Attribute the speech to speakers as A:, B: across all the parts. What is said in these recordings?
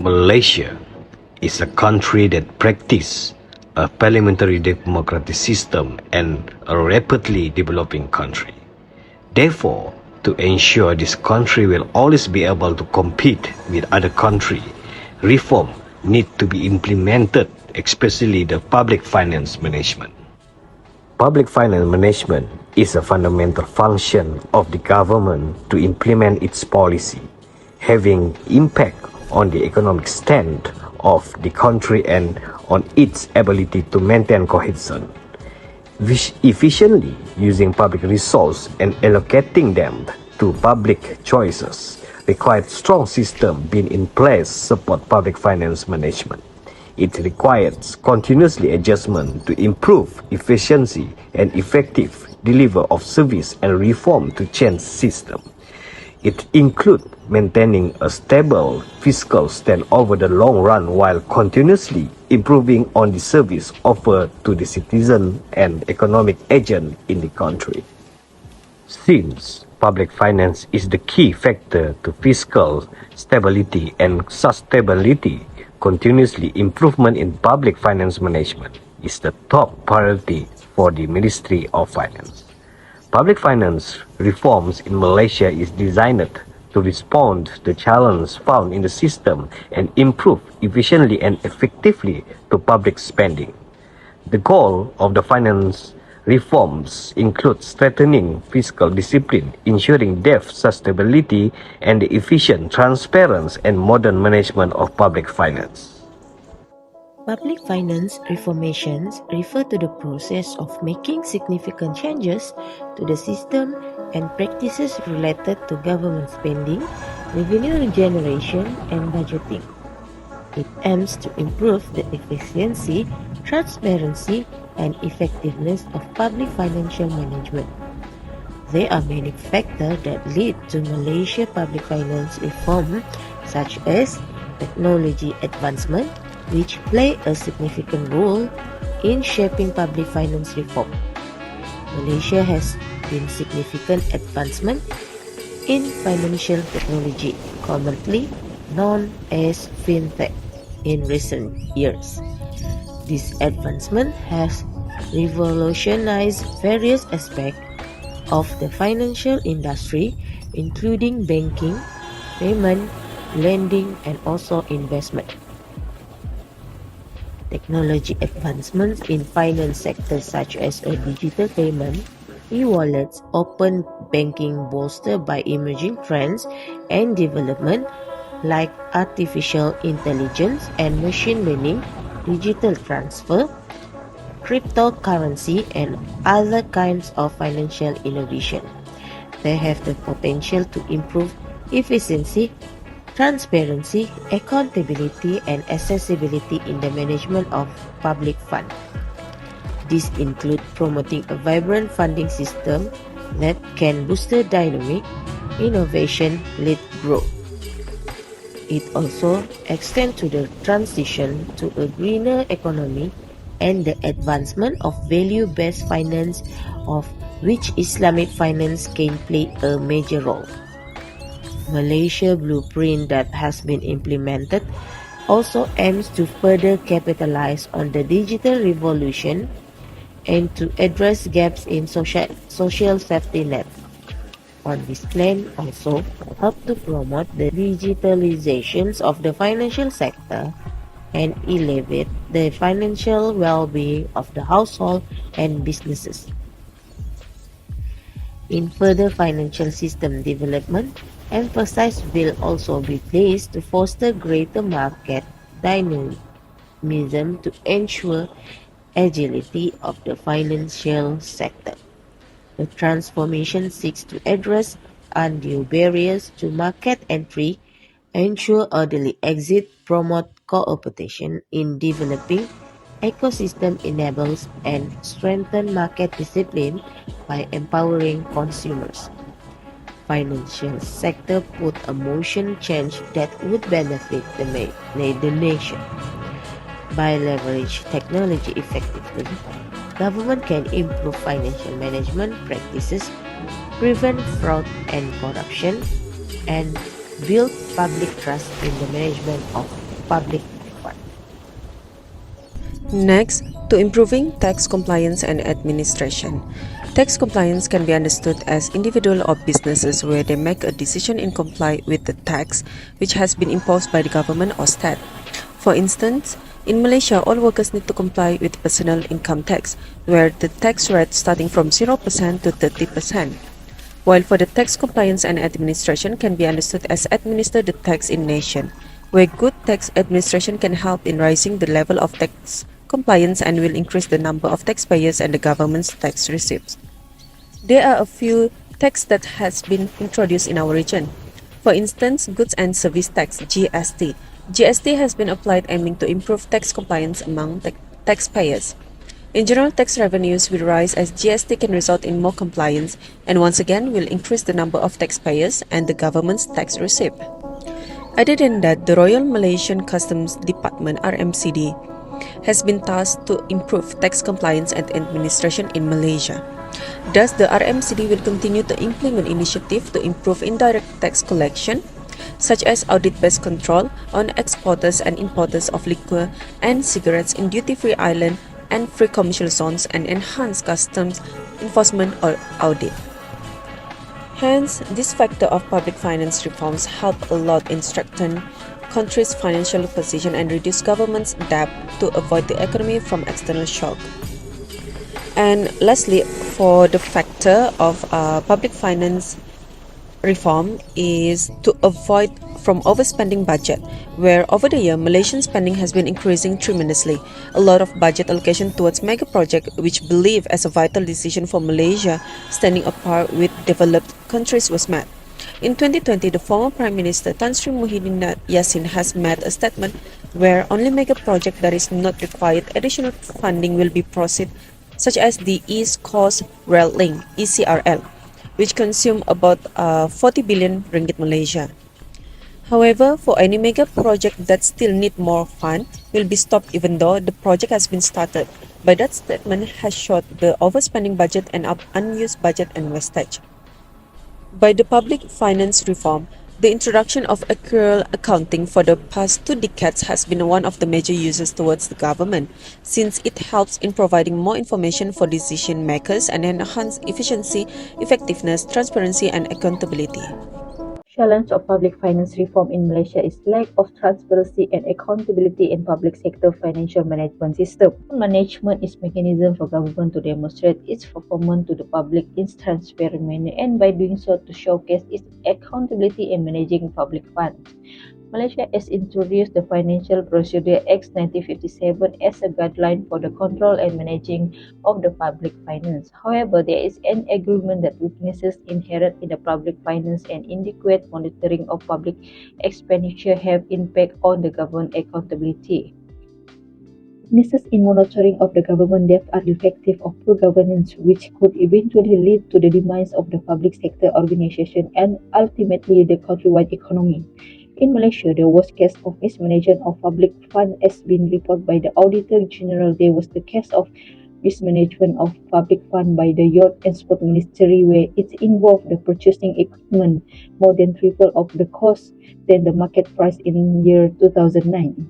A: Malaysia is a country that practices a parliamentary democratic system and a rapidly developing country. Therefore, to ensure this country will always be able to compete with other countries, reform need to be implemented, especially the public finance management. Public finance management is a fundamental function of the government to implement its policy, having impact on the economic stand of the country and on its ability to maintain cohesion. Efficiently using public resources and allocating them to public choices requires strong system being in place support public finance management. It requires continuously adjustment to improve efficiency and effective delivery of service and reform to change system. It includes maintaining a stable fiscal stand over the long run while continuously improving on the service offered to the citizen and economic agent in the country. Since public finance is the key factor to fiscal stability and sustainability, continuously improvement in public finance management is the top priority for the Ministry of Finance. Public finance reforms in Malaysia is designed to respond to the challenges found in the system and improve efficiently and effectively to public spending. The goal of the finance reforms include strengthening fiscal discipline, ensuring debt sustainability, and the efficient, transparent, and modern management of public finance.
B: Public finance reformations refer to the process of making significant changes to the system and practices related to government spending, revenue generation, and budgeting. It aims to improve the efficiency, transparency, and effectiveness of public financial management. There are many factors that lead to Malaysia public finance reform, such as technology advancement, which play a significant role in shaping public finance reform. Malaysia has been significant advancement in financial technology, commonly known as fintech, in recent years. This advancement has revolutionized various aspects of the financial industry, including banking, payment, lending, and also investment. Technology advancements in finance sectors such as a digital payment, e-wallets, open banking bolstered by emerging trends and development like artificial intelligence and machine learning, digital transfer, cryptocurrency, and other kinds of financial innovation. They have the potential to improve efficiency, transparency, accountability, and accessibility in the management of public funds. These include promoting a vibrant funding system that can boost dynamic, innovation-led growth. It also extends to the transition to a greener economy and the advancement of value-based finance, of which Islamic finance can play a major role. Malaysia blueprint that has been implemented also aims to further capitalize on the digital revolution and to address gaps in social safety net. On this plan also help to promote the digitalizations of the financial sector and elevate the financial well-being of the household and businesses. In further financial system development, emphasis will also be placed to foster greater market dynamism to ensure agility of the financial sector. The transformation seeks to address undue barriers to market entry, ensure orderly exit, promote cooperation in developing ecosystem enables and strengthen market discipline by empowering consumers. Financial sector put a motion change that would benefit the nation. By leverage technology effectively, government can improve financial management practices, prevent fraud and corruption, and build public trust in the management of public fund.
C: Next, to improving tax compliance and administration. Tax compliance can be understood as individual or businesses where they make a decision in comply with the tax which has been imposed by the government or state. For instance, in Malaysia, all workers need to comply with personal income tax, where the tax rate starting from 0% to 30%. While for the tax compliance and administration can be understood as administer the tax in nation, where good tax administration can help in raising the level of tax compliance and will increase the number of taxpayers and the government's tax receipts. There are a few tax that has been introduced in our region. For instance, goods and service tax (GST). GST has been applied aiming to improve tax compliance among taxpayers. In general, tax revenues will rise as GST can result in more compliance and once again will increase the number of taxpayers and the government's tax receipt. Other than that, the Royal Malaysian Customs Department (RMCD) has been tasked to improve tax compliance and administration in Malaysia. Thus, the RMCD will continue to implement initiatives to improve indirect tax collection, such as audit-based control on exporters and importers of liquor and cigarettes in duty-free island and free commercial zones, and enhance customs enforcement or audit. Hence, this factor of public finance reforms help a lot in strengthening country's financial position and reduce government's debt to avoid the economy from external shock. And lastly, for the factor of public finance reform is to avoid from overspending budget, where over the year Malaysian spending has been increasing tremendously. A lot of budget allocation towards mega project which believed as a vital decision for Malaysia standing apart with developed countries was met. In 2020, the former Prime Minister Tan Sri Muhyiddin Yassin has made a statement where only mega project that is not required additional funding will be proceeded, such as the East Coast Rail Link (ECRL), which consume about 40 billion ringgit Malaysia. However, for any mega project that still need more fund will be stopped even though the project has been started. But that statement has showed the overspending budget and unused budget and wastage. By the public finance reform, the introduction of accrual accounting for the past 2 decades has been one of the major uses towards the government, since it helps in providing more information for decision makers and enhance efficiency, effectiveness, transparency, and accountability.
D: Challenge of public finance reform in Malaysia is lack of transparency and accountability in public sector financial management system. Management is mechanism for government to demonstrate its performance to the public in transparent manner and by doing so to showcase its accountability in managing public funds. Malaysia has introduced the Financial Procedure Act 1957 as a guideline for the control and managing of the public finance. However, there is an agreement that weaknesses inherent in the public finance and inadequate monitoring of public expenditure have impact on the government accountability. Weaknesses in monitoring of the government debt are reflective of poor governance, which could eventually lead to the demise of the public sector organization and ultimately the countrywide economy. In Malaysia, the worst case of mismanagement of public funds has been reported by the Auditor General. There was the case of mismanagement of public funds by the Youth and Sport Ministry, where it involved the purchasing equipment more than triple of the cost than the market price in year 2009.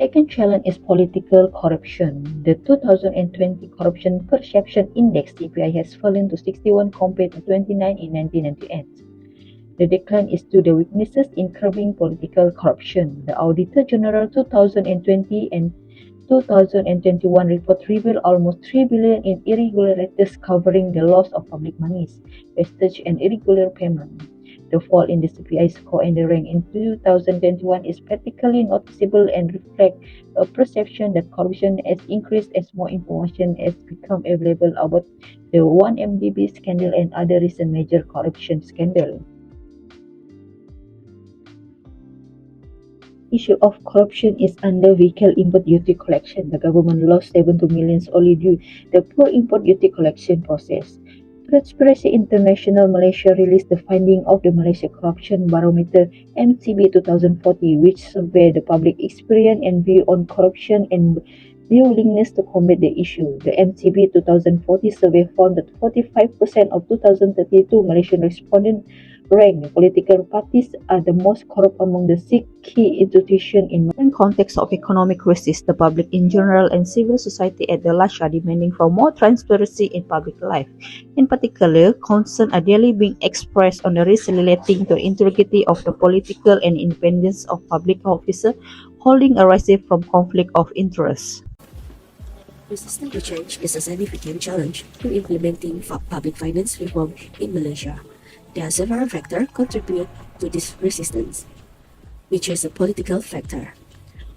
D: Second challenge is political corruption. The 2020 Corruption Perception Index (CPI) has fallen to 61 compared to 29 in 1998. The decline is due to the weaknesses in curbing political corruption. The Auditor General 2020 and 2021 report revealed almost 3 billion in irregularities covering the loss of public monies, wastage and irregular payment. The fall in the CPI score and the rank in 2021 is particularly noticeable and reflects a perception that corruption has increased as more information has become available about the 1MDB scandal and other recent major corruption scandals. Issue of corruption is under vehicle import duty collection. The government lost 72 million only due to the poor import duty collection process. Transparency International Malaysia released the finding of the Malaysia Corruption Barometer (MCB 2040), which surveyed the public experience and view on corruption and their willingness to combat the issue. The MCB 2040 survey found that 45% of 2032 Malaysian respondents rank. Political parties are the most corrupt among the six key institutions in the context of economic crisis. The public in general and civil society at the large are demanding for more transparency in public life. In particular, concerns are daily being expressed on the risk relating to the integrity of the political and independence of public officers holding arising from conflict of interest.
E: Resistance to change is a significant challenge in implementing public finance reform in Malaysia. There are several factors contribute to this resistance, which is a political factor.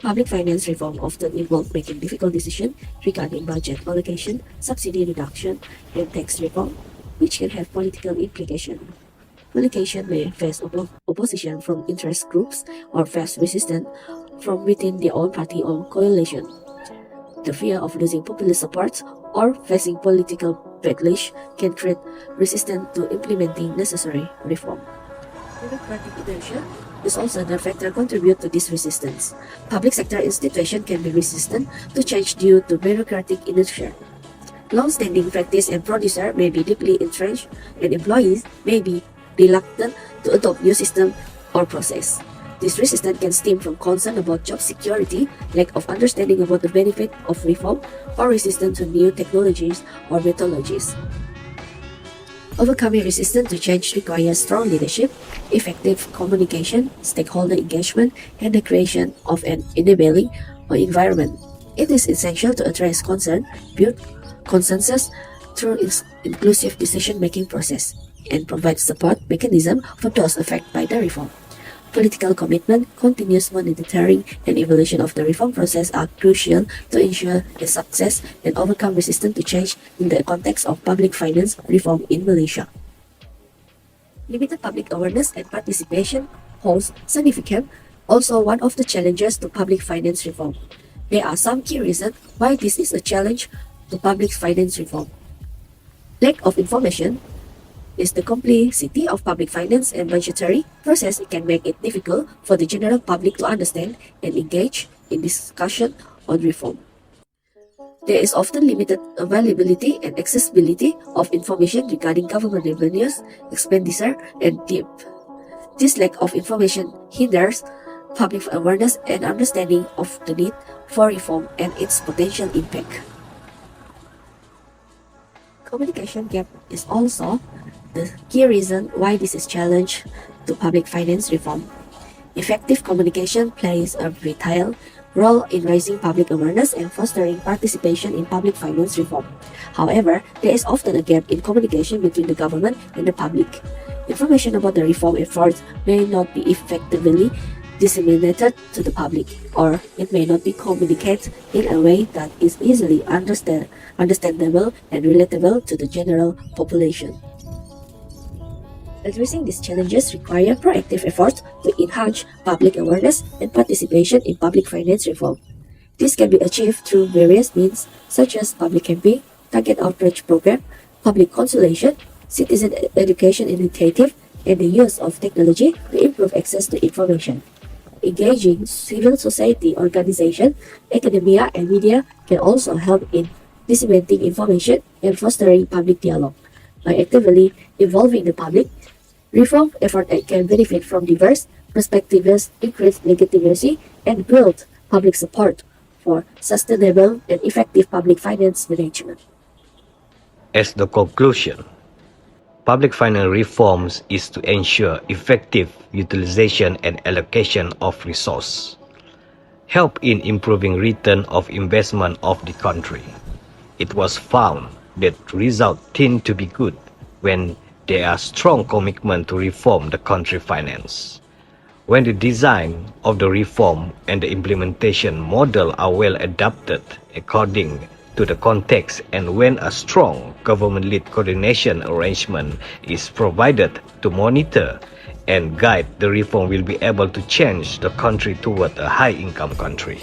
E: Public finance reform often involves making difficult decisions regarding budget allocation, subsidy reduction, and tax reform, which can have political implications. Politicians may face opposition from interest groups or face resistance from within their own party or coalition. The fear of losing popular support or facing political backlash can create resistance to implementing necessary reform. Bureaucratic inertia is also another factor contribute to this resistance. Public sector institutions can be resistant to change due to bureaucratic inertia. Long-standing practice and producers may be deeply entrenched, and employees may be reluctant to adopt new system or process. This resistance can stem from concern about job security, lack of understanding about the benefit of reform, or resistance to new technologies or methodologies. Overcoming resistance to change requires strong leadership, effective communication, stakeholder engagement, and the creation of an enabling environment. It is essential to address concern, build consensus through inclusive decision-making process, and provide support mechanism for those affected by the reform. Political commitment, continuous monitoring, and evaluation of the reform process are crucial to ensure the success and overcome resistance to change in the context of public finance reform in Malaysia. Limited public awareness and participation holds significant, also one of the challenges to public finance reform. There are some key reasons why this is a challenge to public finance reform. Lack of information is the complexity of public finance and budgetary process. It can make it difficult for the general public to understand and engage in discussion on reform. There is often limited availability and accessibility of information regarding government revenues, expenditure, and debt. This lack of information hinders public awareness and understanding of the need for reform and its potential impact. Communication gap is also the key reason why this is challenge to public finance reform. Effective communication plays a vital role in raising public awareness and fostering participation in public finance reform. However, there is often a gap in communication between the government and the public. Information about the reform efforts may not be effectively disseminated to the public, or it may not be communicated in a way that is easily understandable and relatable to the general population. Addressing these challenges require proactive efforts to enhance public awareness and participation in public finance reform. This can be achieved through various means such as public campaign, target outreach program, public consultation, citizen education initiative, and the use of technology to improve access to information. Engaging civil society organizations, academia, and media can also help in disseminating information and fostering public dialogue. By actively involving the public, reform efforts can benefit from diverse perspectives, increase legitimacy, and build public support for sustainable and effective public finance management.
A: As the conclusion, public finance reforms is to ensure effective utilization and allocation of resources, help in improving return of investment of the country. It was found that results tend to be good when there are strong commitment to reform the country finance. When the design of the reform and the implementation model are well adapted according to the context, and when a strong government-led coordination arrangement is provided to monitor and guide the reform, will be able to change the country toward a high-income country.